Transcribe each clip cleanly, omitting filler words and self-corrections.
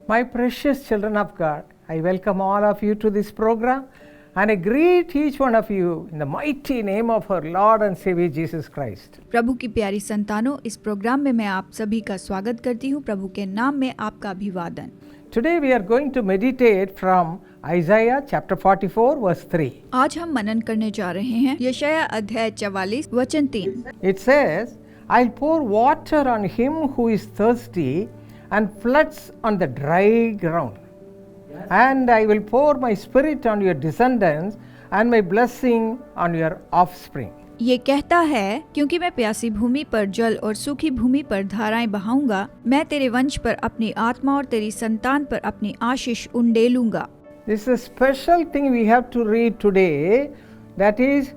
My precious children of God, I welcome all of you to this program and I greet each one of you in the mighty name of our Lord and Savior Jesus Christ. प्रभु की प्यारी संतानों, इस programme में मैं आप सभी का स्वागत करती हूँ। प्रभु के नाम में आपका अभिवादन। Today we are going to meditate from Isaiah chapter 44 verse 3. आज हम मनन करने जा रहे हैं यशायाह अध्याय 44 वचन 3। It says, I'll pour water on him who is thirsty and floods on the dry ground. And I will pour my spirit on your descendants and my blessing on your offspring. ये कहता है, क्योंकि मैं प्यासी भूमि पर जल और सूखी भूमि पर धाराएं बहाऊंगा, मैं तेरे वंश पर अपनी आत्मा और तेरी संतान पर अपनी आशीष उंडेलूंगा। This is a special thing we have to read today, that is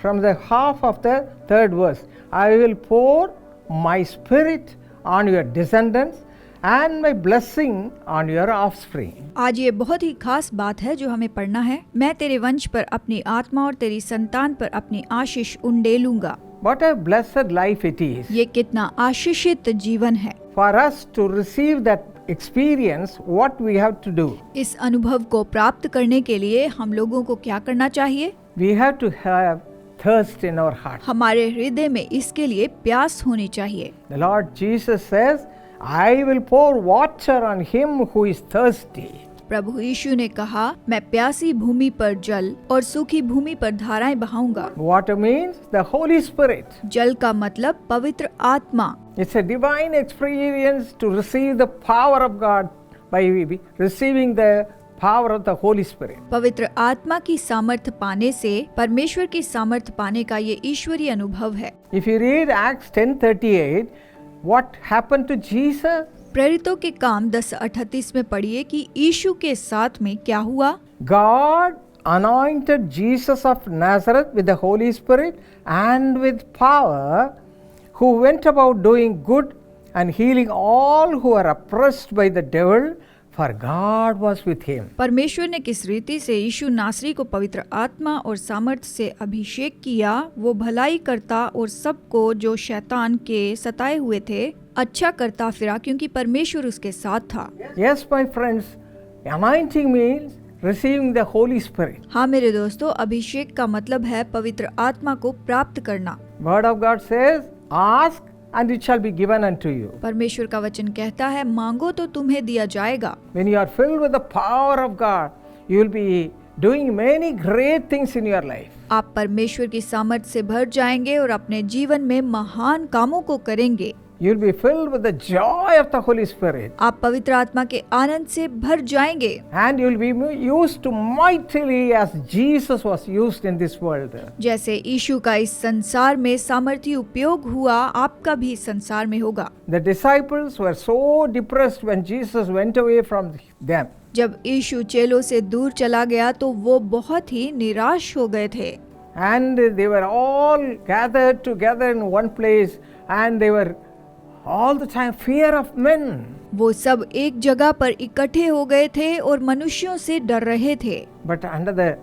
from the half of the third verse. I will pour my spirit on your descendants and my blessing on your offspring. आज ये बहुत ही खास बात है जो हमें पढ़ना है। मैं तेरे वंश पर अपनी आत्मा और तेरी संतान पर अपनी आशीष उंडेलूंगा। What a blessed life it is ये कितना आशीषित जीवन है। for us to receive that experience. What we have to do? इस अनुभव को प्राप्त करने के लिए हम लोगों को क्या करना चाहिए? We have to have thirst in our heart. हमारे हृदय में इसके लिए प्यास होनी चाहिए। The Lord Jesus says, I will pour water on him who is thirsty. प्रभु यीशु ने कहा, मैं प्यासी भूमि पर जल और सूखी भूमि पर धाराएं बहाऊंगा। Water means the Holy Spirit. जल का मतलब पवित्र आत्मा। It's a divine experience to receive the power of God by receiving the power of the Holy Spirit. पवित्र आत्मा की सामर्थ पाने से परमेश्वर की सामर्थ पाने का ये ईश्वरीय अनुभव है। If you read Acts 10:38, what happened to Jesus? प्रेरितों के काम 10:38 में पढ़िए कि यीशु के साथ में क्या हुआ। God anointed Jesus of Nazareth with the Holy Spirit and with power, who went about doing good and healing all who are oppressed by the devil, for God was with him. परमेश्वर ने किस रीति से यीशु नासरी को पवित्र आत्मा और सामर्थ से अभिषेक किया, वो भलाई करता और सबको जो शैतान के सताए हुए थे अच्छा करता फिरा, क्योंकि परमेश्वर उसके साथ था। Yes, my friends, anointing means receiving the Holy Spirit. हाँ मेरे दोस्तों, अभिषेक का मतलब है पवित्र आत्मा को प्राप्त करना। Word of God says, ask and it shall be given unto you. परमेश्वर का वचन कहता है, मांगो तो तुम्हें दिया जाएगा। When you are filled with the power of God, you will be doing many great things in your life. आप परमेश्वर की सामर्थ से भर जाएंगे और अपने जीवन में महान कामों को करेंगे। You will be filled with the joy of the Holy Spirit. आप पवित्र आत्मा के आनंद से भर जाएंगे। And you will be used to mightily as Jesus was used in this world. जैसे यीशु का इस संसार में सामर्थी उपयोग हुआ, आपका भी संसार में होगा। The disciples were so depressed when Jesus went away from them. जब यीशु चेलों से दूर चला गया तो वो बहुत ही निराश हो गए थे। And they were all gathered together in one place and they were all the time fear of men. वो सब एक जगह पर इकट्ठे हो गए थे और मनुष्यों से डर रहे थे। But under the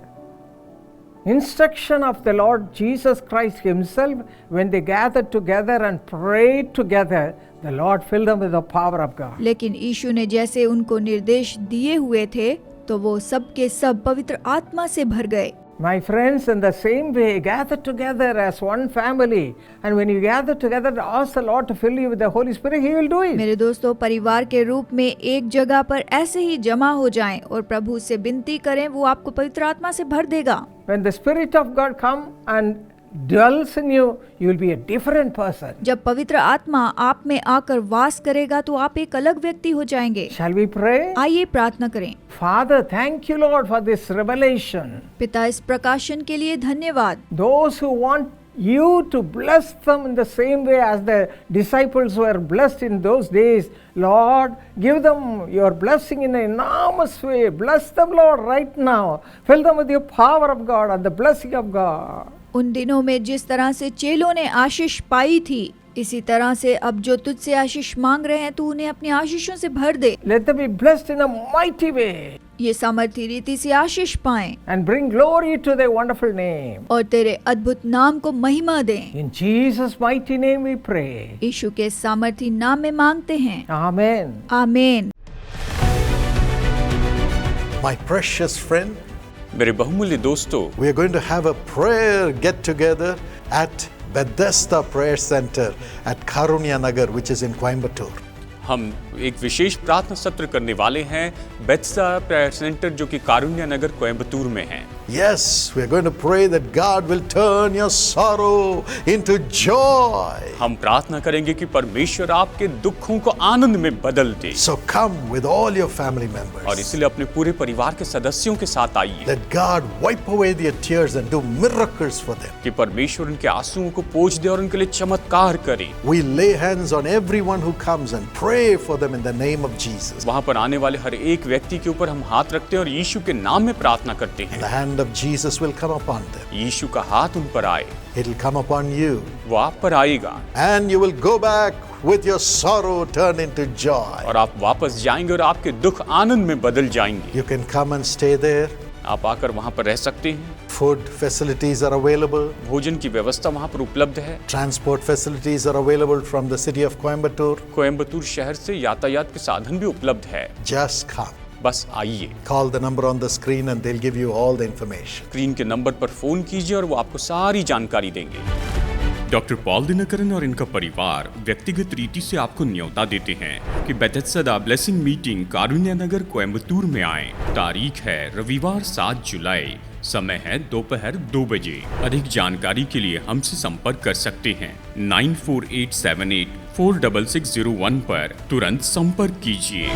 instruction of the Lord Jesus Christ himself, when they gathered together and prayed together, the Lord filled them with the power of God. लेकिन यीशु ने जैसे उनको निर्देश दिए हुए थे तो वो सब के सब पवित्र आत्मा से भर गए। My friends, in the same way, gather together as one family. And when you gather together, ask the Lord to fill you with the Holy Spirit, He will do it. मेरे दोस्तों, परिवार के रूप में एक जगह पर ऐसे ही जमा हो जाएं और प्रभु से विनती करें, वो आपको पवित्र आत्मा से भर देगा। When the Spirit of God come and dwells in you, you will be a different person. जब पवित्र आत्मा आप में आकर वास करेगा तो आप एक अलग व्यक्ति हो जाएंगे। Shall we pray? आइए प्रार्थना करें। Father, thank you, Lord, for this revelation. पिता, इस प्रकाशन के लिए धन्यवाद। Those who want you to bless them in the same way as the disciples were blessed in those days, Lord, give them your blessing in an enormous way. Bless them, Lord, right now. Fill them with your power of God and the blessing of God. उन दिनों में जिस तरह से चेलों ने आशीष पाई थी, इसी तरह से अब जो तुझसे आशीष मांग रहे हैं, तू उन्हें अपनी आशीषों से भर दे। Let them be blessed in a mighty way. ये सामर्थी रीति से आशीष पाएं and bring glory to their wonderful name. और तेरे अद्भुत नाम को महिमा दें। In Jesus' mighty name we pray. यीशु के सामर्थी नाम में मांगते हैं। Amen. आमीन। My precious friend, मेरे बहुमूल्य दोस्तों, we are going to have a prayer get together at Bethesda Prayer Center at Karunya Nagar, which is in Coimbatore. हम एक विशेष प्रार्थना सत्र करने वाले हैं बेथेस्दा प्रेयर सेंटर जो कि कारुण्य नगर कोयम्बतूर में है। Yes, we are going to pray that God will turn your sorrow into joy. हम प्रार्थना करेंगे कि परमेश्वर आपके दुखों को आनंद में बदल दे। So come with all your family members. और इसलिए अपने पूरे परिवार के सदस्यों के साथ आइए। Let God wipe away their tears and do miracles for them. कि परमेश्वर उनके आंसुओं को पोंछ दे और उनके लिए चमत्कार करे। We lay hands on everyone who comes and pray for them in the name of Jesus. वहाँ पर आने वाले हर एक व्यक्ति के ऊपर हम हाथ रखते हैं और यीशु के नाम में प्रार्थना करते The हैं। hand of Jesus will come upon them. यीशु का हाथ उन पर आए, It will come upon you. वो आप पर आएगा And you will go back with your sorrow turned into joy. और आप वापस जाएंगे और आपके दुख आनंद में बदल जाएंगे। You can come and stay there. आप आकर वहाँ पर रह सकते हैं। Food facilities are available. भोजन की व्यवस्था वहाँ पर उपलब्ध है। Transport facilities are available from the city of Coimbatore. Coimbatore शहर से यातायात के साधन भी उपलब्ध है। Just come. बस आइए। Call the number on the screen and they'll give you all the information. Screen के नंबर पर फोन कीजिए और वो आपको सारी जानकारी देंगे। डॉक्टर पॉल दिनकरन और इनका परिवार व्यक्तिगत रीति से आपको न्योता देते हैं कि बेथेस्दा ब्लेसिंग मीटिंग कारुण्य नगर कोयम्बतूर में आए। तारीख है रविवार 7 जुलाई। समय है दोपहर 2 बजे। अधिक जानकारी के लिए हमसे संपर्क कर सकते हैं 9487846601 पर तुरंत संपर्क कीजिए।